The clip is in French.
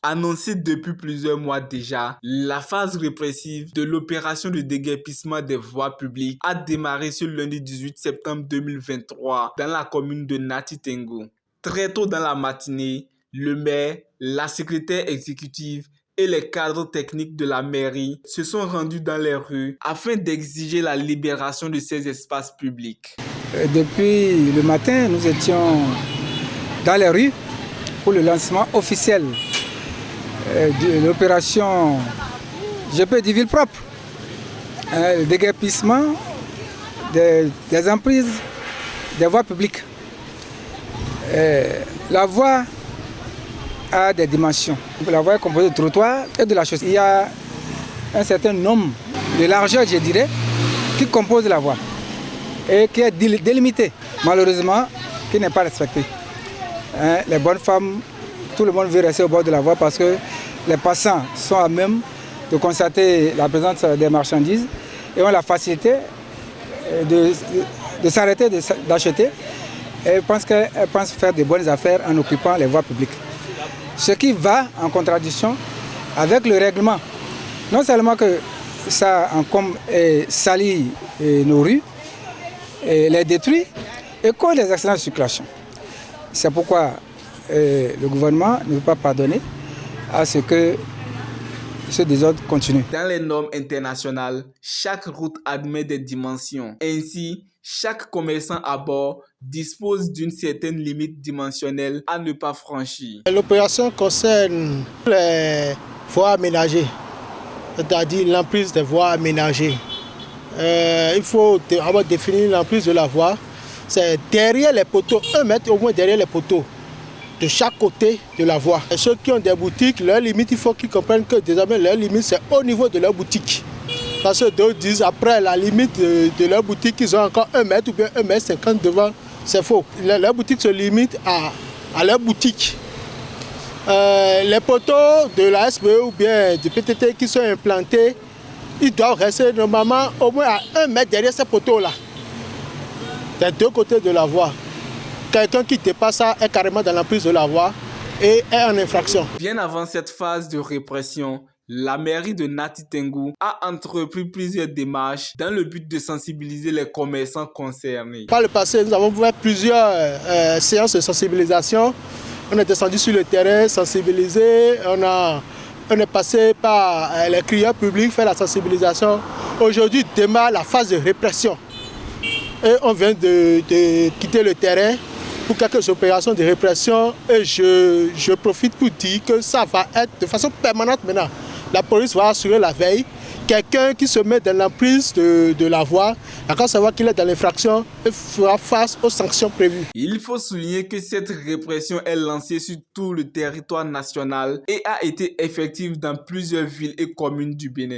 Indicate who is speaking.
Speaker 1: Annoncée depuis plusieurs mois déjà, la phase répressive de l'opération de déguerpissement des voies publiques a démarré ce lundi 18 septembre 2023 dans la commune de Nati Tengu. Très tôt dans la matinée, le maire, la secrétaire exécutive et les cadres techniques de la mairie se sont rendus dans les rues afin d'exiger la libération de ces espaces publics.
Speaker 2: Depuis le matin, nous étions dans les rues pour le lancement officiel de l'opération, je peux dire ville propre, le déguerpissement des emprises des voies publiques. La voie a des dimensions. La voie est composée de trottoirs et de la chaussée. Il y a un certain nombre de largeur, je dirais, qui compose la voie et qui est délimité, malheureusement, qui n'est pas respecté. Les bonnes femmes, tout le monde veut rester au bord de la voie parce que les passants sont à même de constater la présence des marchandises et ont la facilité de s'arrêter, d'acheter. Et elles pensent faire de bonnes affaires en occupant les voies publiques. Ce qui va en contradiction avec le règlement. Non seulement que ça salit nos rues, et les détruit et cause les accidents de circulation. C'est pourquoi le gouvernement ne veut pas pardonner à ce que ce désordre continue.
Speaker 1: Dans les normes internationales, chaque route admet des dimensions. Ainsi, chaque commerçant à bord dispose d'une certaine limite dimensionnelle à ne pas franchir.
Speaker 3: L'opération concerne les voies aménagées, c'est-à-dire l'emprise des voies aménagées. Il faut avoir définir l'emprise de la voie. C'est derrière les poteaux, 1 mètre au moins derrière les poteaux, de chaque côté de la voie. Et ceux qui ont des boutiques, leur limite, il faut qu'ils comprennent que désormais leur limite, c'est au niveau de leur boutique. Parce que d'autres disent après la limite de leur boutique, ils ont encore 1 mètre ou bien 1 mètre 50 devant. C'est faux. Leur boutique se limite à leur boutique. Les poteaux de la SPE ou bien du PTT qui sont implantés, ils doivent rester normalement au moins à 1 mètre derrière ces poteaux-là, des deux côtés de la voie. Quelqu'un qui dépasse ça est carrément dans l'emprise de la voie et est en infraction.
Speaker 1: Bien avant cette phase de répression, la mairie de Nati Tengu a entrepris plusieurs démarches dans le but de sensibiliser les commerçants concernés.
Speaker 3: Par le passé, nous avons fait plusieurs séances de sensibilisation. On est descendu sur le terrain, sensibilisé. On est passé par les crieurs publics, faire la sensibilisation. Aujourd'hui démarre la phase de répression. Et on vient de quitter le terrain pour quelques opérations de répression. Et je profite pour dire que ça va être de façon permanente maintenant. La police va assurer la veille. Quelqu'un qui se met dans l'emprise de la voie, quand savoir qu'il est dans l'infraction, il fera face aux sanctions prévues.
Speaker 1: Il faut souligner que cette répression est lancée sur tout le territoire national et a été effective dans plusieurs villes et communes du Bénin.